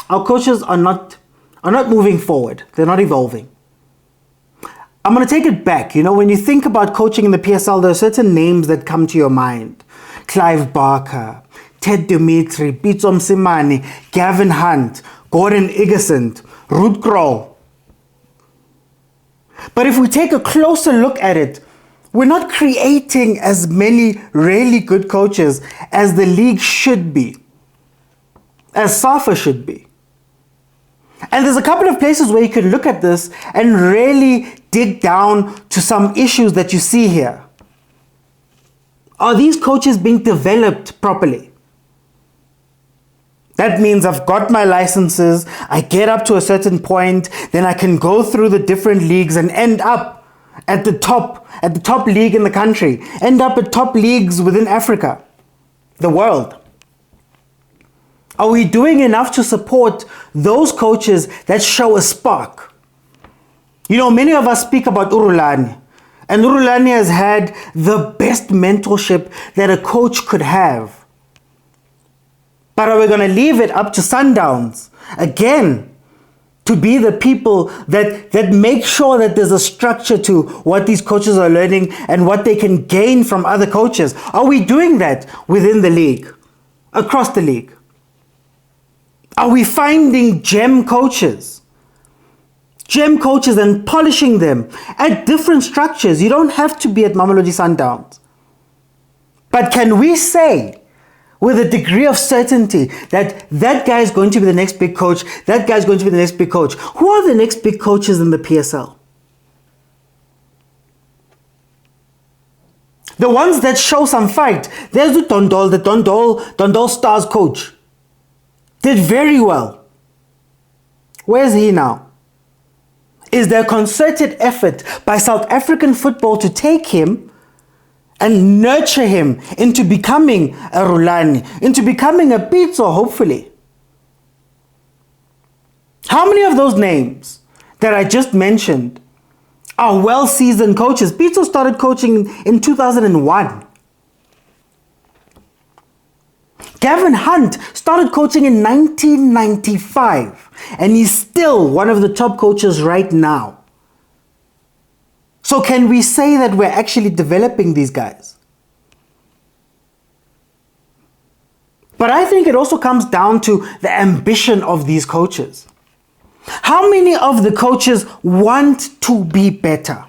our coaches are not moving forward. They're not evolving. I'm going to take it back. You know, when you think about coaching in the PSL, there are certain names that come to your mind. Clive Barker, Ted Dimitri, Pitso Mosimane, Gavin Hunt, Gordon Igesund, Ruud Krol. But if we take a closer look at it, we're not creating as many really good coaches as the league should be, as SAFA should be. And there's a couple of places where you can look at this and really dig down to some issues that you see here. Are these coaches being developed properly? That means I've got my licenses, I get up to a certain point, then I can go through the different leagues and end up at the top league in the country, end up at top leagues within Africa, the world. Are we doing enough to support those coaches that show a spark? You know, many of us speak about Urulani, and Urulani has had the best mentorship that a coach could have. But are we going to leave it up to Sundowns again to be the people that make sure that there's a structure to what these coaches are learning and what they can gain from other coaches? Are we doing that within the league, across the league? Are we finding gem coaches and polishing them at different structures? You don't have to be at Mamelodi Sundowns. But can we say with a degree of certainty that that guy is going to be the next big coach, that guy is going to be the next big coach? Who are the next big coaches in the PSL? The ones that show some fight. There's the Dondol Stars coach. Did very well. Where's he now? Is there a concerted effort by South African football to take him and nurture him into becoming a Rulani, into becoming a Pitso, hopefully? How many of those names that I just mentioned are well-seasoned coaches? Pitso started coaching in 2001. Gavin Hunt started coaching in 1995, and he's still one of the top coaches right now. So can we say that we're actually developing these guys? But I think it also comes down to the ambition of these coaches. How many of the coaches want to be better?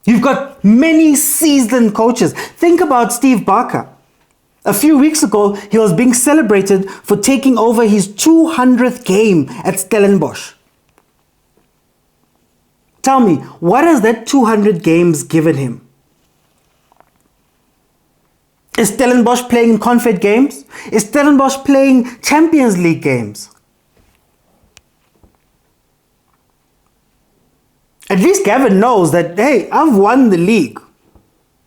You've got many seasoned coaches. Think about Steve Barker. A few weeks ago, he was being celebrated for taking over his 200th game at Stellenbosch. Tell me, what has that 200 games given him? Is Stellenbosch playing Confed games? Is Stellenbosch playing Champions League games? At least Gavin knows that, hey, I've won the league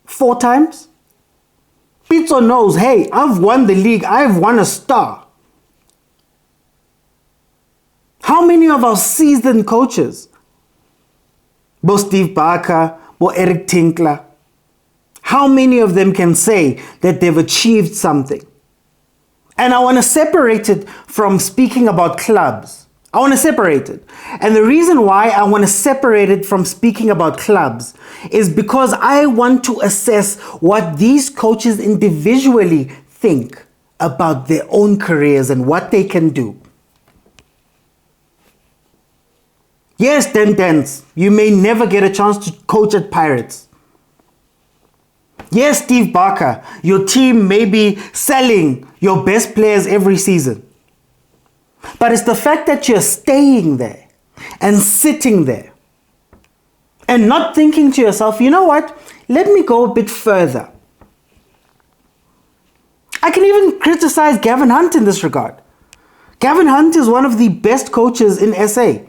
4 times. Pitso knows, hey, I've won the league. I've won a star. How many of our seasoned coaches, both Steve Barker, both Eric Tinkler, how many of them can say that they've achieved something? And I want to separate it from speaking about clubs. I want to separate it. And the reason why I want to separate it from speaking about clubs is because I want to assess what these coaches individually think about their own careers and what they can do. Yes, Dens, you may never get a chance to coach at Pirates. Yes, Steve Barker, your team may be selling your best players every season. But it's the fact that you're staying there and sitting there and not thinking to yourself, you know what, let me go a bit further. I can even criticize Gavin Hunt in this regard. Gavin Hunt is one of the best coaches in SA.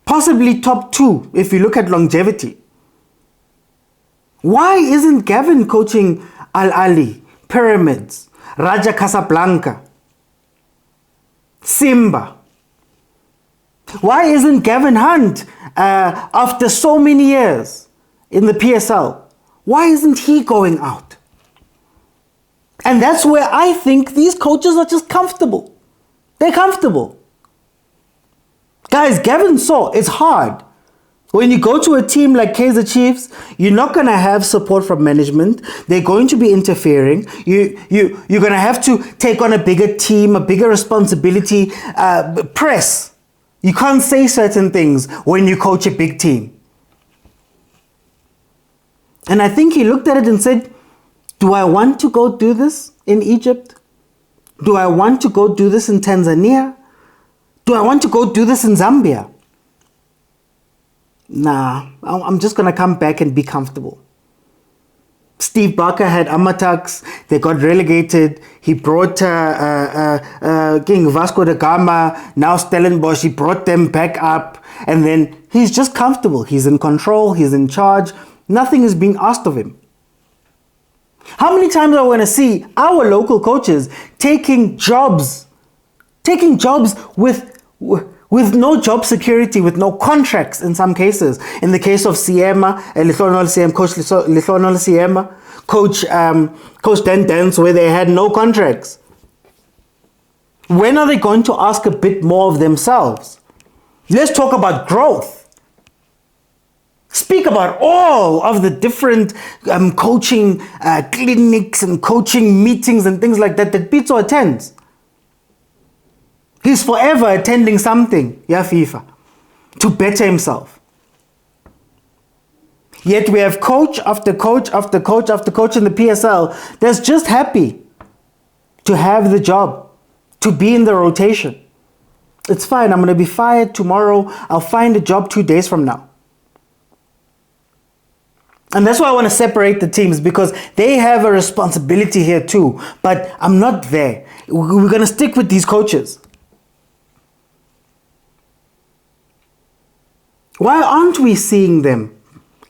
Possibly top 2 if you look at longevity. Why isn't Gavin coaching Ahly, Pyramids, Raja Casablanca, Simba? Why isn't Gavin Hunt, after so many years in the PSL, why isn't he going out And that's where I think these coaches are just comfortable. They're comfortable. Guys, Gavin saw it's hard. When you go to a team like Kaizer Chiefs, you're not going to have support from management. They're going to be interfering. You're going to have to take on a bigger team, a bigger responsibility, press. You can't say certain things when you coach a big team. And I think he looked at it and said, do I want to go do this in Egypt? Do I want to go do this in Tanzania? Do I want to go do this in Zambia? Nah, I'm just going to come back and be comfortable. Steve Barker had Amatax. They got relegated. He brought King Vasco da Gama, now Stellenbosch. He brought them back up. And then he's just comfortable. He's in control. He's in charge. Nothing is being asked of him. How many times are we going to see our local coaches taking jobs with no job security, with no contracts in some cases? In the case of Siema, Coach Lihlono Siema, Coach Dan Dance, where they had no contracts. When are they going to ask a bit more of themselves? Let's talk about growth. Speak about all of the different coaching clinics and coaching meetings and things like that Pitso attends. He's forever attending something, FIFA, to better himself. Yet we have coach after coach after coach after coach in the PSL that's just happy to have the job, to be in the rotation. It's fine, I'm going to be fired tomorrow. I'll find a job 2 days from now. And that's why I want to separate the teams, because they have a responsibility here too. But I'm not there. We're going to stick with these coaches. Why aren't we seeing them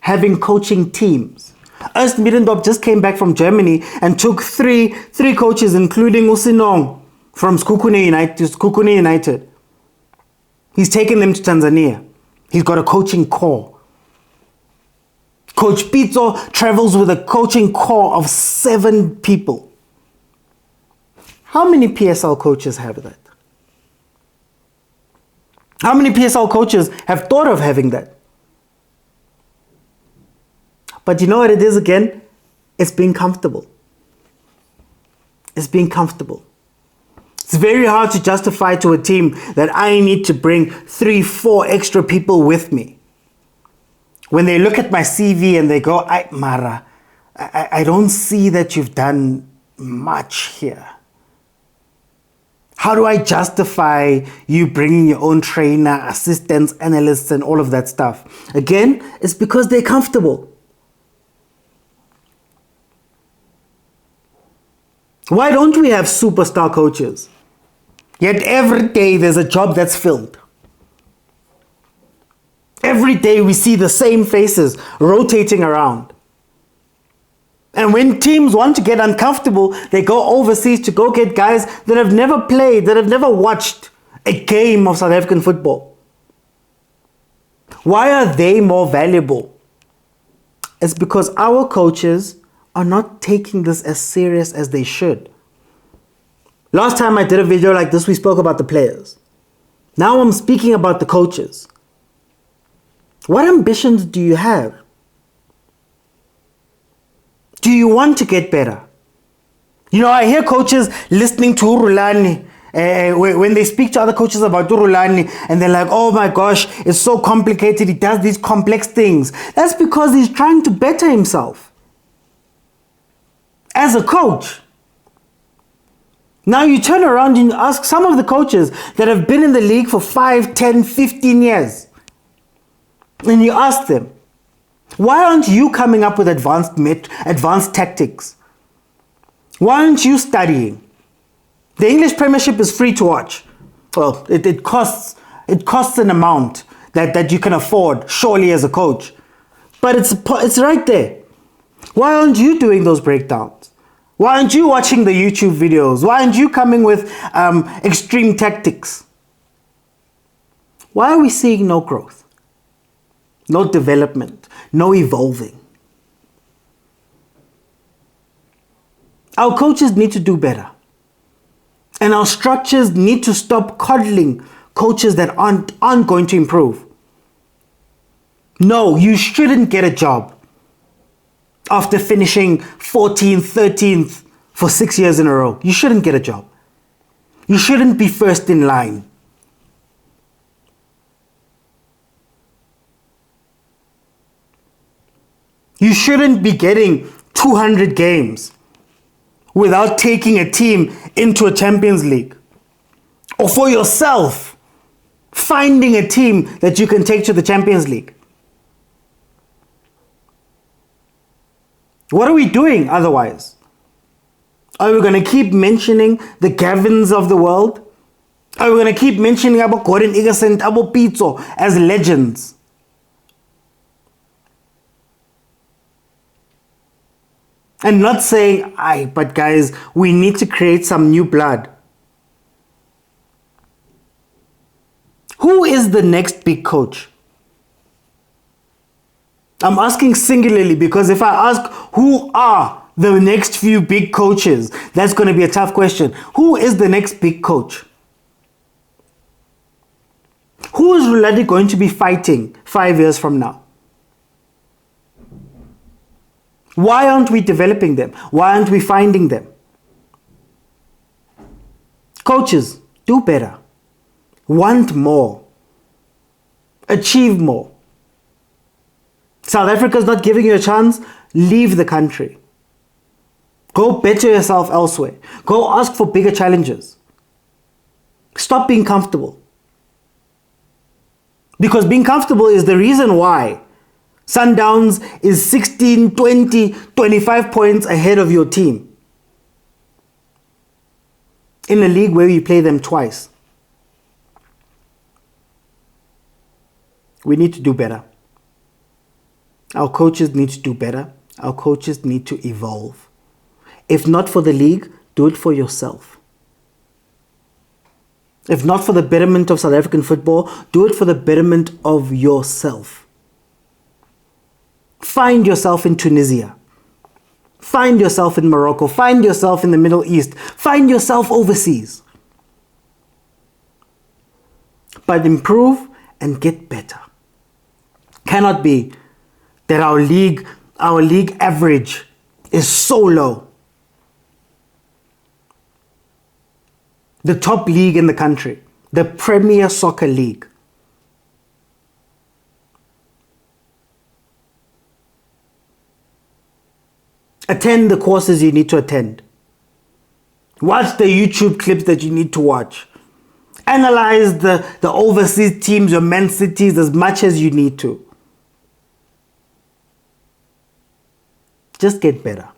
having coaching teams? Ernst Middendorf just came back from Germany and took three coaches, including Usinong from Skukune United. He's taken them to Tanzania. He's got a coaching core. Coach Pitso travels with a coaching core of 7 people. How many PSL coaches have that? How many PSL coaches have thought of having that? But you know what it is again? It's being comfortable. It's being comfortable. It's very hard to justify to a team that I need to bring 3-4 extra people with me. When they look at my CV and they go, Mara, I don't see that you've done much here. How do I justify you bringing your own trainer, assistants, analysts, and all of that stuff? Again, it's because they're comfortable. Why don't we have superstar coaches? Yet every day there's a job that's filled. Every day we see the same faces rotating around. And when teams want to get uncomfortable, they go overseas to go get guys that have never played, that have never watched a game of South African football. Why are they more valuable? It's because our coaches are not taking this as serious as they should. Last time I did a video like this, we spoke about the players. Now I'm speaking about the coaches. What ambitions do you have? Do you want to get better? You know, I hear coaches listening to Urulani when they speak to other coaches about Urulani, and they're like, oh my gosh, it's so complicated. He does these complex things. That's because he's trying to better himself as a coach. Now you turn around and ask some of the coaches that have been in the league for 5, 10, 15 years. And you ask them, why aren't you coming up with advanced tactics? Why aren't you studying? The English Premiership is free to watch. Well, it costs an amount that you can afford, surely, as a coach. But it's right there. Why aren't you doing those breakdowns? Why aren't you watching the YouTube videos? Why aren't you coming with extreme tactics? Why are we seeing no growth? No development, no evolving. Our coaches need to do better. And our structures need to stop coddling coaches that aren't going to improve. No, you shouldn't get a job after finishing 14th, 13th for 6 years in a row. You shouldn't get a job. You shouldn't be first in line. You shouldn't be getting 200 games without taking a team into a Champions League. Or for yourself, finding a team that you can take to the Champions League. What are we doing otherwise? Are we going to keep mentioning the Gavins of the world? Are we going to keep mentioning about Gordon Igerson, about Pitso as legends? And not saying, but guys, we need to create some new blood. Who is the next big coach? I'm asking singularly because if I ask who are the next few big coaches, that's going to be a tough question. Who is the next big coach? Who is really going to be fighting 5 years from now? Why aren't we developing them? Why aren't we finding them? Coaches, do better. Want more. Achieve more. South Africa's not giving you a chance? Leave the country. Go better yourself elsewhere. Go ask for bigger challenges. Stop being comfortable. Because being comfortable is the reason why Sundowns is 16, 20, 25 points ahead of your team in a league where you play them twice. We need to do better. Our coaches need to do better. Our coaches need to evolve. If not for the league, do it for yourself. If not for the betterment of South African football, do it for the betterment of yourself. Find yourself in Tunisia. Find yourself in Morocco. Find yourself in the Middle East. Find yourself overseas. But improve and get better. Cannot be that our league average is so low. The top league in the country, the Premier Soccer League. Attend the courses you need to attend. Watch the YouTube clips that you need to watch. Analyze the overseas teams, your Man Cities, as much as you need to. Just get better.